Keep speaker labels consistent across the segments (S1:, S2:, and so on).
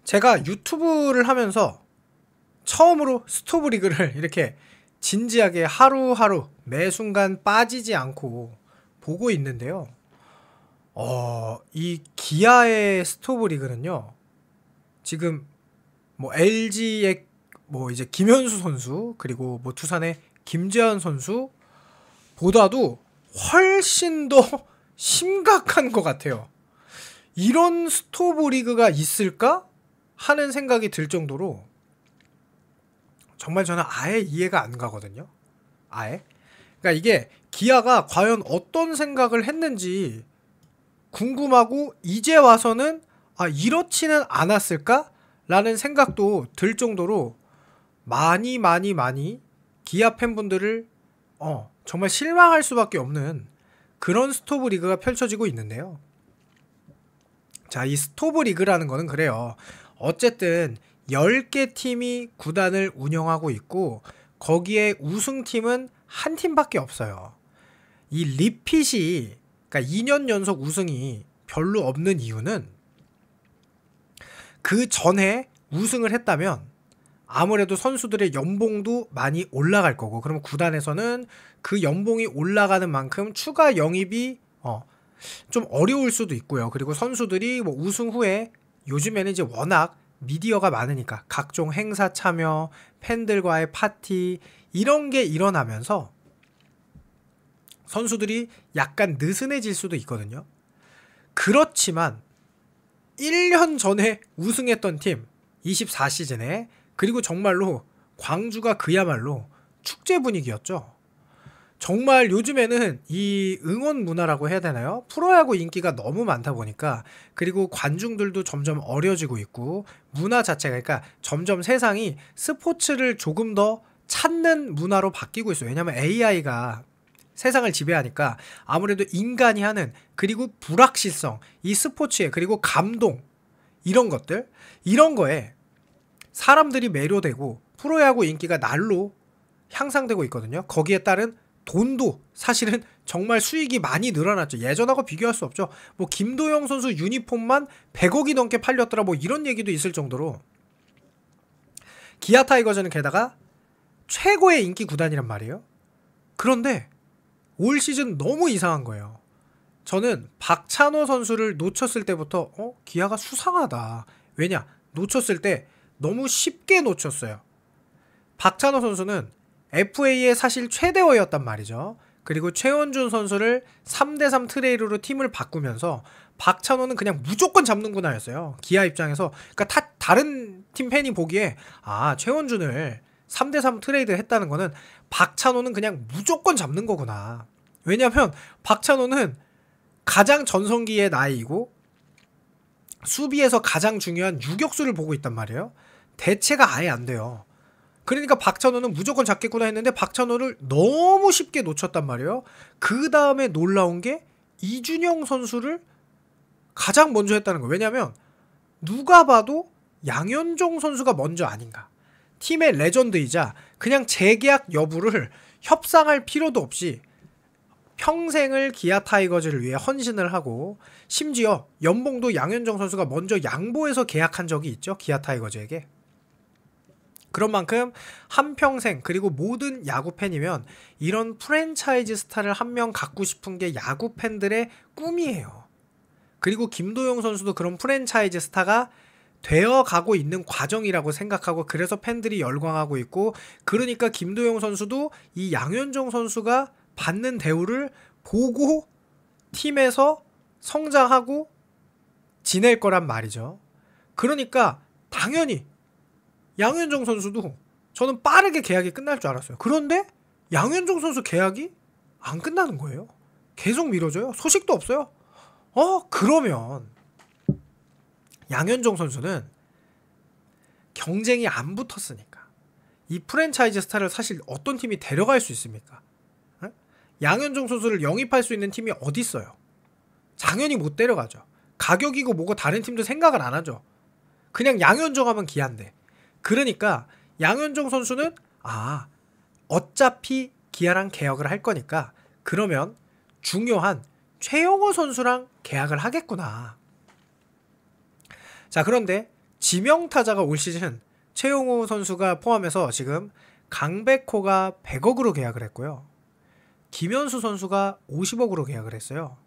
S1: 제가 유튜브를 하면서 처음으로 스토브 리그를 이렇게 진지하게 하루하루 매 순간 빠지지 않고 보고 있는데요. 이 기아의 스토브 리그는요. 지금 뭐 LG의 뭐 이제 김현수 선수 그리고 뭐 두산의 김재환 선수 보다도 훨씬 더 심각한 것 같아요. 이런 스토브 리그가 있을까 하는 생각이 들 정도로 정말 저는 아예 이해가 안 가거든요. 아예. 그러니까 이게 기아가 과연 어떤 생각을 했는지 궁금하고 이제 와서는 이렇지는 않았을까? 라는 생각도 들 정도로 많이 기아 팬분들을 정말 실망할 수밖에 없는 그런 스토브 리그가 펼쳐지고 있는데요. 자, 이 스토브 리그라는 거는 그래요. 어쨌든 10개 팀이 구단을 운영하고 있고 거기에 우승팀은 한 팀밖에 없어요. 이 리핏이 그러니까 2년 연속 우승이 별로 없는 이유는 그 전에 우승을 했다면 아무래도 선수들의 연봉도 많이 올라갈 거고 그러면 구단에서는 그 연봉이 올라가는 만큼 추가 영입이 좀 어려울 수도 있고요. 그리고 선수들이 뭐 우승 후에 요즘에는 이제 워낙 미디어가 많으니까 각종 행사 참여, 팬들과의 파티 이런 게 일어나면서 선수들이 약간 느슨해질 수도 있거든요. 그렇지만 1년 전에 우승했던 팀 24시즌에 그리고 정말로 광주가 그야말로 축제 분위기였죠. 정말 요즘에는 이 응원 문화라고 해야 되나요? 프로야구 인기가 너무 많다 보니까 그리고 관중들도 점점 어려지고 있고 문화 자체가 그러니까 점점 세상이 스포츠를 조금 더 찾는 문화로 바뀌고 있어요. 왜냐하면 AI가 세상을 지배하니까 아무래도 인간이 하는 그리고 불확실성 이 스포츠에 그리고 감동 이런 것들 이런 거에 사람들이 매료되고 프로야구 인기가 날로 향상되고 있거든요. 거기에 따른 돈도 사실은 정말 수익이 많이 늘어났죠. 예전하고 비교할 수 없죠. 뭐 김도영 선수 유니폼만 100억이 넘게 팔렸더라 뭐 이런 얘기도 있을 정도로 기아 타이거즈는 게다가 최고의 인기 구단이란 말이에요. 그런데 올 시즌 너무 이상한 거예요. 저는 박찬호 선수를 놓쳤을 때부터 기아가 수상하다. 왜냐? 놓쳤을 때 너무 쉽게 놓쳤어요. 박찬호 선수는 FA의 사실 최대어였단 말이죠. 그리고 최원준 선수를 3대3 트레이드로 팀을 바꾸면서 박찬호는 그냥 무조건 잡는구나 였어요. 기아 입장에서. 그러니까 다른 팀 팬이 보기에 최원준을 3대3 트레이드 했다는 거는 박찬호는 그냥 무조건 잡는 거구나. 왜냐면 박찬호는 가장 전성기의 나이이고 수비에서 가장 중요한 유격수를 보고 있단 말이에요. 대체가 아예 안 돼요. 그러니까 박찬호는 무조건 잡겠구나 했는데 박찬호를 너무 쉽게 놓쳤단 말이에요. 그 다음에 놀라운 게 이준영 선수를 가장 먼저 했다는 거예요. 왜냐하면 누가 봐도 양현종 선수가 먼저 아닌가. 팀의 레전드이자 그냥 재계약 여부를 협상할 필요도 없이 평생을 기아 타이거즈를 위해 헌신을 하고 심지어 연봉도 양현종 선수가 먼저 양보해서 계약한 적이 있죠. 기아 타이거즈에게. 그런 만큼 한평생 그리고 모든 야구 팬이면 이런 프랜차이즈 스타를 한 명 갖고 싶은 게 야구 팬들의 꿈이에요. 그리고 김도영 선수도 그런 프랜차이즈 스타가 되어가고 있는 과정이라고 생각하고 그래서 팬들이 열광하고 있고 그러니까 김도영 선수도 이 양현종 선수가 받는 대우를 보고 팀에서 성장하고 지낼 거란 말이죠. 그러니까 당연히 양현종 선수도 저는 빠르게 계약이 끝날 줄 알았어요. 그런데 양현종 선수 계약이 안 끝나는 거예요. 계속 미뤄져요. 소식도 없어요. 그러면 양현종 선수는 경쟁이 안 붙었으니까 이 프랜차이즈 스타를 사실 어떤 팀이 데려갈 수 있습니까? 양현종 선수를 영입할 수 있는 팀이 어디 있어요? 당연히 못 데려가죠. 가격이고 뭐고 다른 팀도 생각을 안 하죠. 그냥 양현종 하면 기아인데. 그러니까 양현종 선수는 어차피 기아랑 계약을 할 거니까 그러면 중요한 최영호 선수랑 계약을 하겠구나. 자, 그런데 지명타자가 올 시즌 최용호 선수가 포함해서 지금 강백호가 100억으로 계약을 했고요. 김현수 선수가 50억으로 계약을 했어요.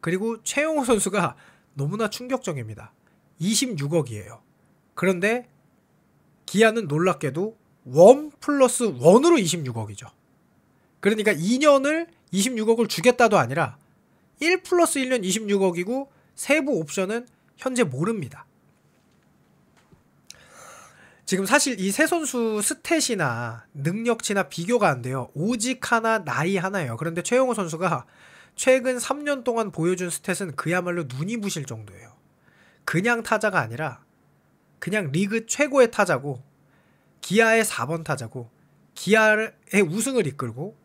S1: 그리고 최용호 선수가 너무나 충격적입니다. 26억이에요. 그런데 기아는 놀랍게도 1+1으로 26억이죠. 그러니까 2년을 26억을 주겠다도 아니라 1+1년 26억이고 세부 옵션은 현재 모릅니다. 지금 사실 이 세 선수 스탯이나 능력치나 비교가 안 돼요. 오직 하나, 나이 하나예요. 그런데 최용호 선수가 최근 3년 동안 보여준 스탯은 그야말로 눈이 부실 정도예요. 그냥 타자가 아니라 그냥 리그 최고의 타자고 기아의 4번 타자고 기아의 우승을 이끌고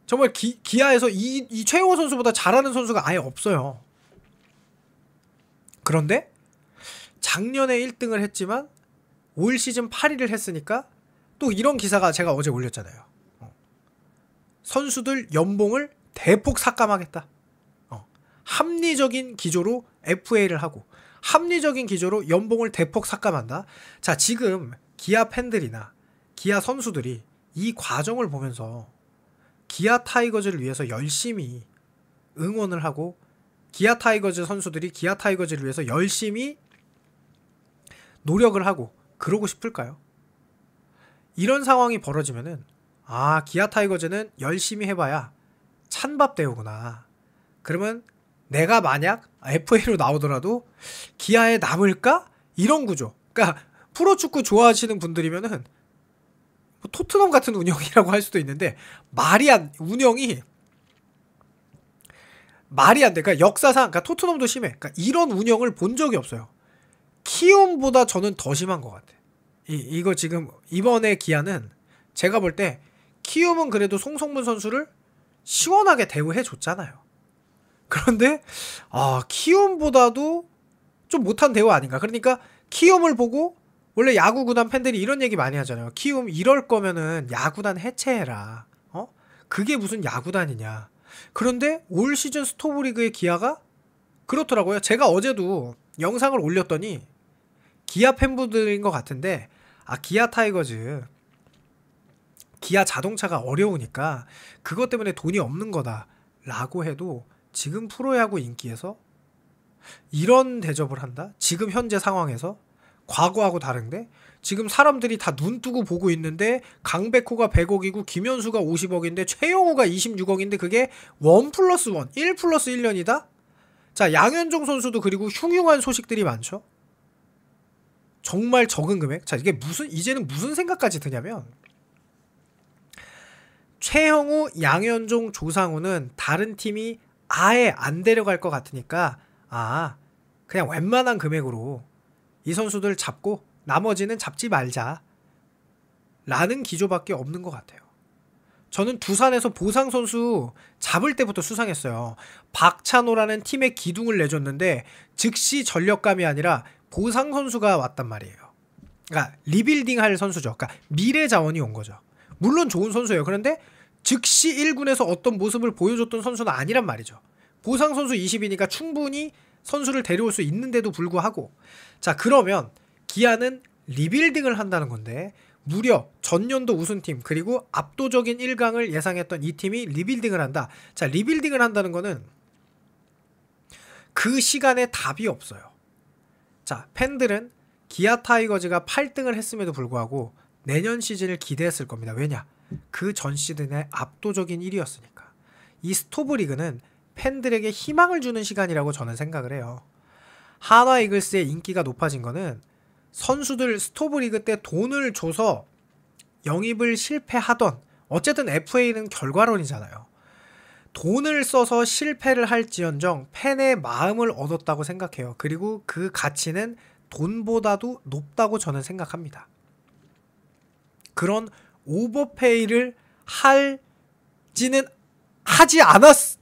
S1: 정말 기아에서 이 최용호 선수보다 잘하는 선수가 아예 없어요. 그런데 작년에 1등을 했지만 올 시즌 8위를 했으니까 또 이런 기사가 제가 어제 올렸잖아요. 선수들 연봉을 대폭 삭감하겠다. 합리적인 기조로 FA를 하고 합리적인 기조로 연봉을 대폭 삭감한다. 자, 지금 기아 팬들이나 기아 선수들이 이 과정을 보면서 기아 타이거즈를 위해서 열심히 응원을 하고 기아 타이거즈 선수들이 기아 타이거즈를 위해서 열심히 노력을 하고 그러고 싶을까요? 이런 상황이 벌어지면은 기아 타이거즈는 열심히 해봐야 찬밥 대우구나. 그러면 내가 만약 FA로 나오더라도 기아에 남을까? 이런 구조. 그러니까 프로축구 좋아하시는 분들이면은 토트넘 같은 운영이라고 할 수도 있는데 운영이 말이 안 돼. 그러니까 역사상 그러니까 토트넘도 심해. 그러니까 이런 운영을 본 적이 없어요. 키움보다 저는 더 심한 것 같아. 이거 지금 이번에 기아는 제가 볼 때 키움은 그래도 송성문 선수를 시원하게 대우해 줬잖아요. 그런데 키움보다도 좀 못한 대우 아닌가. 그러니까 키움을 보고 원래 야구 구단 팬들이 이런 얘기 많이 하잖아요. 키움 이럴 거면은 야구단 해체해라. 그게 무슨 야구단이냐. 그런데 올 시즌 스토브리그의 기아가 그렇더라고요. 제가 어제도 영상을 올렸더니 기아 팬분들인 것 같은데 기아 타이거즈 기아 자동차가 어려우니까 그것 때문에 돈이 없는 거다 라고 해도 지금 프로야구 인기에서 이런 대접을 한다? 지금 현재 상황에서 과거하고 다른데 지금 사람들이 다 눈 뜨고 보고 있는데 강백호가 100억이고 김현수가 50억인데 최용호가 26억인데 그게 1+1, 1+1년이다? 자, 양현종 선수도 그리고 흉흉한 소식들이 많죠. 정말 적은 금액. 자, 이게 이제는 무슨 생각까지 드냐면 최형우, 양현종, 조상우는 다른 팀이 아예 안 데려갈 것 같으니까 그냥 웬만한 금액으로 이 선수들 잡고 나머지는 잡지 말자 라는 기조밖에 없는 것 같아요. 저는 두산에서 보상 선수 잡을 때부터 수상했어요. 박찬호라는 팀의 기둥을 내줬는데 즉시 전력감이 아니라 보상 선수가 왔단 말이에요. 그러니까 리빌딩 할 선수죠. 그러니까 미래 자원이 온 거죠. 물론 좋은 선수예요. 그런데 즉시 1군에서 어떤 모습을 보여줬던 선수는 아니란 말이죠. 보상 선수 20이니까 충분히 선수를 데려올 수 있는데도 불구하고 자, 그러면 기아는 리빌딩을 한다는 건데 무려 전년도 우승팀 그리고 압도적인 1강을 예상했던 이 팀이 리빌딩을 한다. 자, 리빌딩을 한다는 거는 그 시간에 답이 없어요. 자, 팬들은 기아 타이거즈가 8등을 했음에도 불구하고 내년 시즌을 기대했을 겁니다. 왜냐? 그 전 시즌의 압도적인 1위였으니까. 이 스토브리그는 팬들에게 희망을 주는 시간이라고 저는 생각을 해요. 한화 이글스의 인기가 높아진 거는 선수들 스토브리그 때 돈을 줘서 영입을 실패하던 어쨌든 FA는 결과론이잖아요. 돈을 써서 실패를 할지언정 팬의 마음을 얻었다고 생각해요. 그리고 그 가치는 돈보다도 높다고 저는 생각합니다. 그런 오버페이를 하지 않았.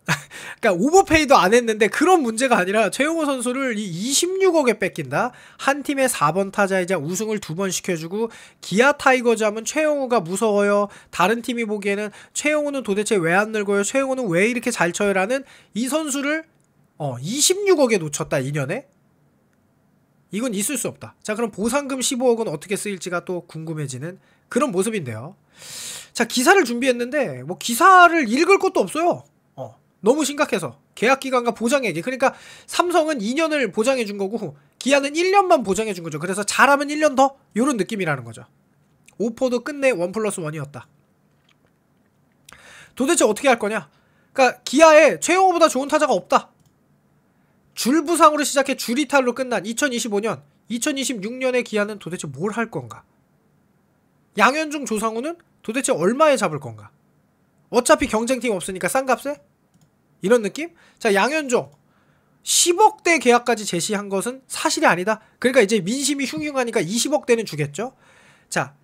S1: 그러니까 오버페이도 안 했는데 그런 문제가 아니라 최용호 선수를 이 26억에 뺏긴다. 한 팀의 4번 타자이자 우승을 2번 시켜주고 기아 타이거즈 하면 최용호가 무서워요. 다른 팀이 보기에는 최용호는 도대체 왜 안 늙어요? 최용호는 왜 이렇게 잘 쳐요? 라는 이 선수를 26억에 놓쳤다. 2년에? 이건 있을 수 없다. 자, 그럼 보상금 15억은 어떻게 쓰일지가 또 궁금해지는 그런 모습인데요. 자, 기사를 준비했는데 뭐 기사를 읽을 것도 없어요. 너무 심각해서. 계약 기간과 보장액이, 그러니까 삼성은 2년을 보장해 준 거고 기아는 1년만 보장해 준 거죠. 그래서 잘하면 1년 더 요런 느낌이라는 거죠. 오퍼도 끝내 1+1이었다. 도대체 어떻게 할 거냐? 그러니까 기아에 최영호보다 좋은 타자가 없다. 줄 부상으로 시작해 줄 이탈로 끝난 2025년, 2026년의 기아는 도대체 뭘 할 건가? 양현종, 조상우는 도대체 얼마에 잡을 건가? 어차피 경쟁팀 없으니까 싼 값에? 이런 느낌? 자, 양현종 10억대 계약까지 제시한 것은 사실이 아니다. 그러니까 이제 민심이 흉흉하니까 20억대는 주겠죠. 자,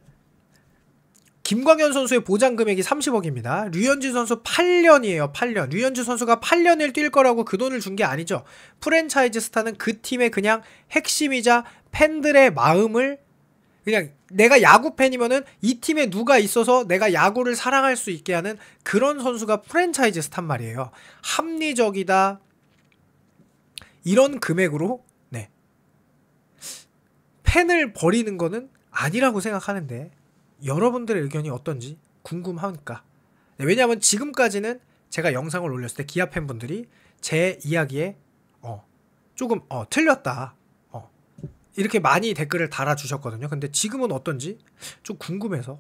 S1: 김광현 선수의 보장 금액이 30억입니다. 류현진 선수 8년이에요. 8년. 류현진 선수가 8년을 뛸 거라고 그 돈을 준 게 아니죠. 프랜차이즈 스타는 그 팀의 그냥 핵심이자 팬들의 마음을, 그냥 내가 야구 팬이면은 이 팀에 누가 있어서 내가 야구를 사랑할 수 있게 하는 그런 선수가 프랜차이즈 스탄 말이에요. 합리적이다. 이런 금액으로 팬을 버리는 거는 아니라고 생각하는데 여러분들의 의견이 어떤지 궁금하니까. 왜냐하면 지금까지는 제가 영상을 올렸을 때 기아 팬분들이 제 이야기에 조금 틀렸다 이렇게 많이 댓글을 달아주셨거든요. 근데 지금은 어떤지 좀 궁금해서.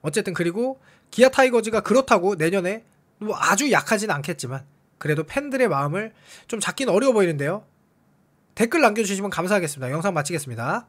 S1: 어쨌든 그리고 기아 타이거즈가 그렇다고 내년에 뭐 아주 약하진 않겠지만 그래도 팬들의 마음을 좀 잡긴 어려워 보이는데요. 댓글 남겨주시면 감사하겠습니다. 영상 마치겠습니다.